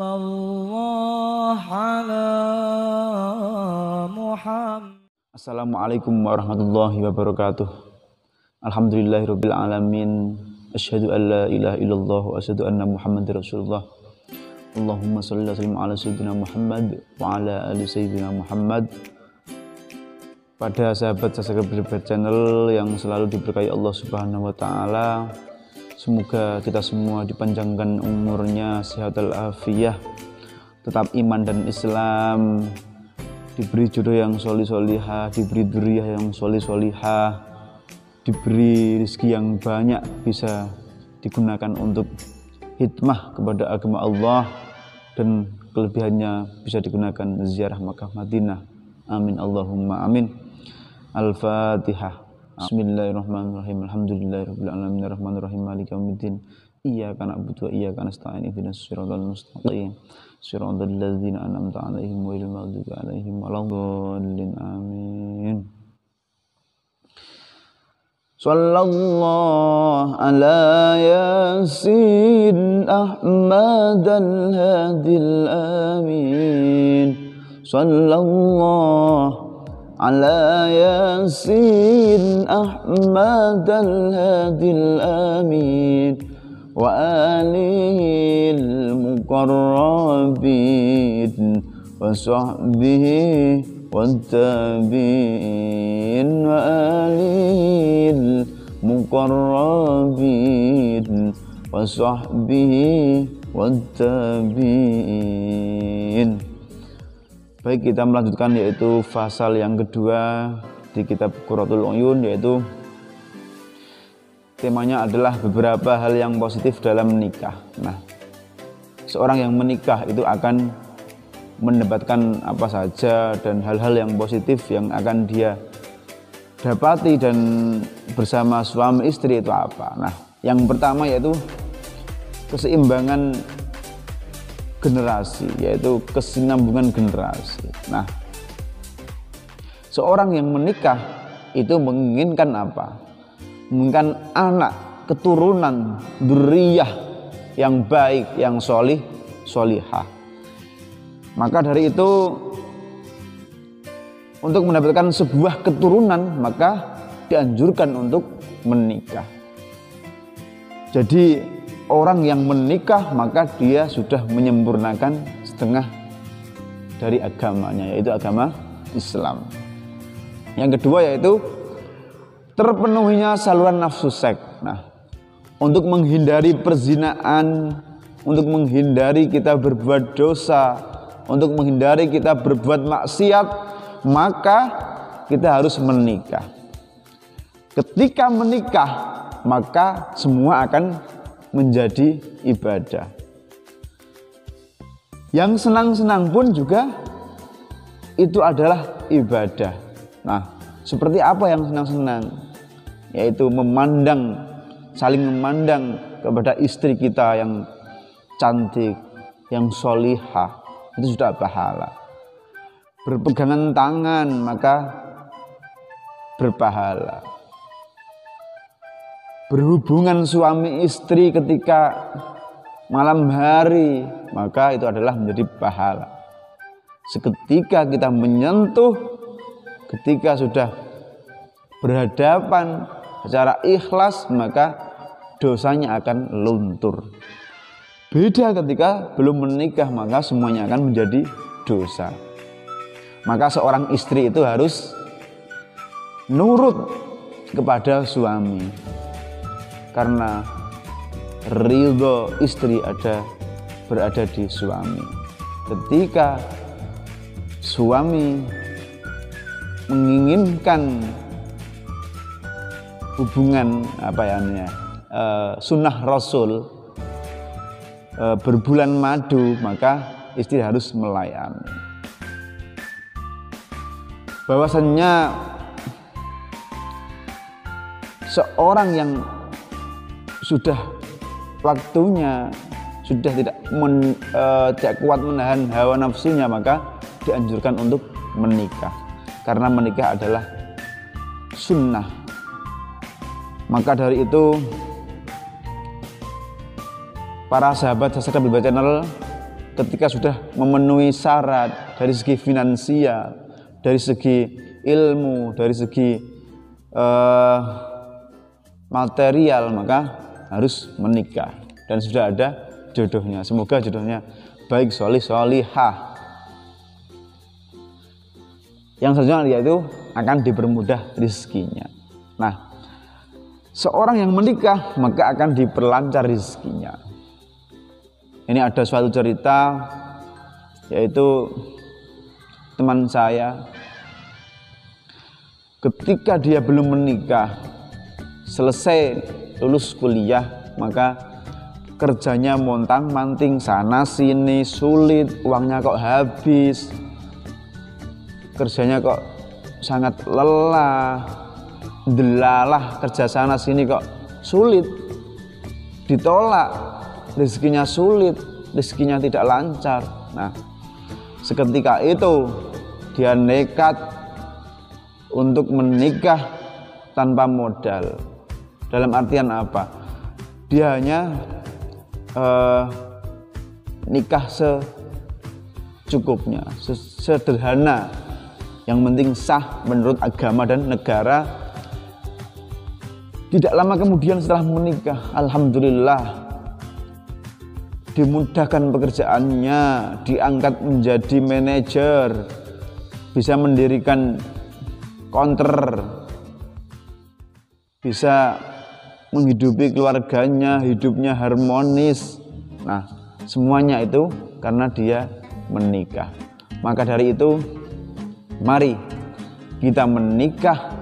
Sallallahu ala Muhammad. Assalamualaikum warahmatullahi wabarakatuh. Alhamdulillahirabbil alamin. Asyhadu an la ilaha illallah wa asyhadu anna Muhammadar Rasulullah. Allahumma shalli wa sallim ala sayyidina Muhammad wa ala ali sayyidina Muhammad. Pada sahabat subscriber channel yang selalu diberkahi Allah Subhanahu wa taala, semoga kita semua dipanjangkan umurnya, sehat walafiat, tetap iman dan Islam, diberi jodoh yang solih-solihah, diberi dzurriyyah yang solih-solihah, diberi rezeki yang banyak, bisa digunakan untuk hikmah kepada agama Allah, dan kelebihannya bisa digunakan ziarah Makkah Madinah. Amin Allahumma amin. Al-Fatihah. Bismillahirrahmanirrahim. Alhamdulillahirabbil alamin arrahmanirrahim maliki yaumiddin. Iyyaka na'budu wa iyyaka nasta'in ihdinas siratal mustaqim. Shiratal ladzina an'amta 'alaihim ghairil maghdubi 'alaihim waladdallin. Amin. Sallallahu ala Yasin Ahmad al-Hadil Amin. Sallallahu ala Yasin Ahmad al-Hadil Amin wa alihil muqarrabin wa sahbihi wa tabi'in wa alihil muqarrabin wa sahbihi wa tabi'in. Baik, kita melanjutkan yaitu fasal yang kedua di kitab Qurratul Uyun, yaitu temanya adalah beberapa hal yang positif dalam menikah. Nah, seorang yang menikah itu akan mendapatkan apa saja dan hal-hal yang positif yang akan dia dapati dan bersama suami istri itu apa. Nah, yang pertama yaitu keseimbangan generasi, yaitu kesinambungan generasi. Nah, seorang yang menikah itu menginginkan apa? Menginginkan anak, keturunan, dzurriyyah yang baik, yang solihah. Maka dari itu, untuk mendapatkan sebuah keturunan, maka dianjurkan untuk menikah. Jadi orang yang menikah maka dia sudah menyempurnakan setengah dari agamanya, yaitu agama Islam. Yang kedua yaitu terpenuhinya saluran nafsu seks. Nah, untuk menghindari perzinaan, untuk menghindari kita berbuat dosa, untuk menghindari kita berbuat maksiat, maka kita harus menikah. Ketika menikah, maka semua akan menjadi ibadah. Yang senang-senang pun juga itu adalah ibadah. Nah, seperti apa yang senang-senang? Yaitu saling memandang kepada istri kita yang cantik, yang solihah, itu sudah pahala. Berpegangan tangan maka berpahala. Berhubungan suami istri ketika malam hari, maka itu adalah menjadi pahala. Seketika kita menyentuh, ketika sudah berhadapan secara ikhlas, maka dosanya akan luntur. Beda ketika belum menikah, maka semuanya akan menjadi dosa. Maka seorang istri itu harus nurut kepada suami, karena ridho istri berada di suami. Ketika suami menginginkan hubungan sunnah Rasul, berbulan madu, maka istri harus melayani. Bahwasannya seorang yang sudah waktunya, sudah tidak kuat menahan hawa nafsunya, maka dianjurkan untuk menikah, karena menikah adalah sunnah. Maka dari itu, para sahabat subscriber channel ketika sudah memenuhi syarat dari segi finansial, dari segi ilmu, dari segi material, maka harus menikah dan sudah ada jodohnya. Semoga jodohnya baik, solih, solihah. Yang selanjutnya yaitu akan dipermudah rezekinya. Nah, seorang yang menikah maka akan diperlancar rezekinya. Ini ada suatu cerita, yaitu teman saya ketika dia belum menikah, selesai lulus kuliah, maka kerjanya montang-manting sana sini, sulit, uangnya kok habis, kerjanya kok sangat lelah, delalah, kerja sana sini kok sulit, ditolak, rezekinya sulit, rezekinya tidak lancar. Nah, seketika itu dia nekat untuk menikah tanpa modal. Dalam artian apa? Dia hanya nikah secukupnya, sederhana, yang penting sah menurut agama dan negara. Tidak lama kemudian setelah menikah, alhamdulillah dimudahkan pekerjaannya, diangkat menjadi manajer, bisa mendirikan counter, bisa menghidupi keluarganya, hidupnya harmonis. Nah, semuanya itu karena dia menikah. Maka dari itu, mari kita menikah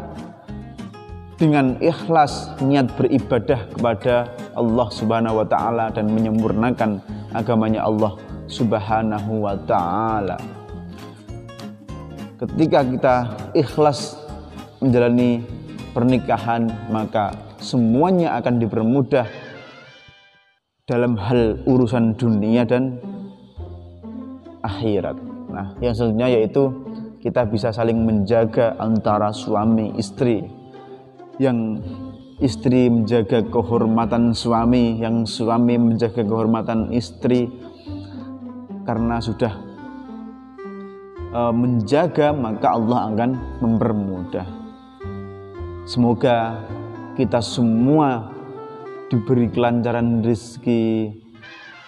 dengan ikhlas, niat beribadah kepada Allah Subhanahu wa Ta'ala dan menyempurnakan agamanya Allah Subhanahu wa Ta'ala. Ketika kita ikhlas menjalani pernikahan, maka semuanya akan dipermudah dalam hal urusan dunia dan akhirat. Nah, yang selanjutnya yaitu kita bisa saling menjaga antara suami istri, yang istri menjaga kehormatan suami, yang suami menjaga kehormatan istri. Karena sudah menjaga, maka Allah akan mempermudah. Semoga kita semua diberi kelancaran rezeki,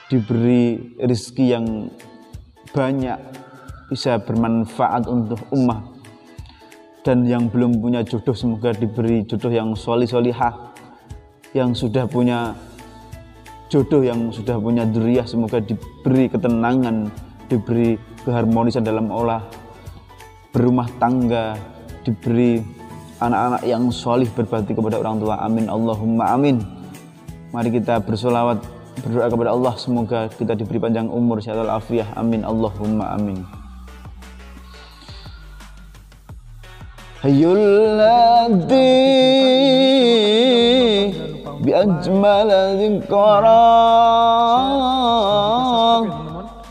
diberi rezeki yang banyak, bisa bermanfaat untuk ummah. Dan yang belum punya jodoh, semoga diberi jodoh yang solih-solihah. Yang sudah punya jodoh, yang sudah punya dzurriyyah, semoga diberi ketenangan, diberi keharmonisan dalam olah berumah tangga, diberi anak-anak yang solih berbakti kepada orang tua. Amin Allahumma amin. Mari kita bersolawat, berdoa kepada Allah, semoga kita diberi panjang umur, sehat walafiat. Amin Allahumma amin. Hayyulladzi bi ajmala dzikra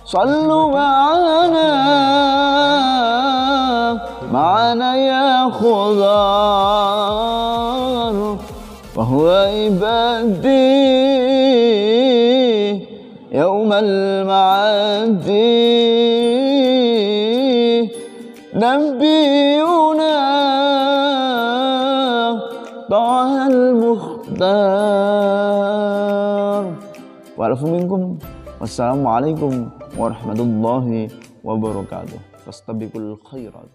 sallu ma'ana ya khudar wa huwa ibadi yawmal ma'adi nabiyuna Ta'al Mukhtar. Wa'alafu minkum. Wassalamualaikum warahmatullahi wabarakatuh. Fastabiqul khairat.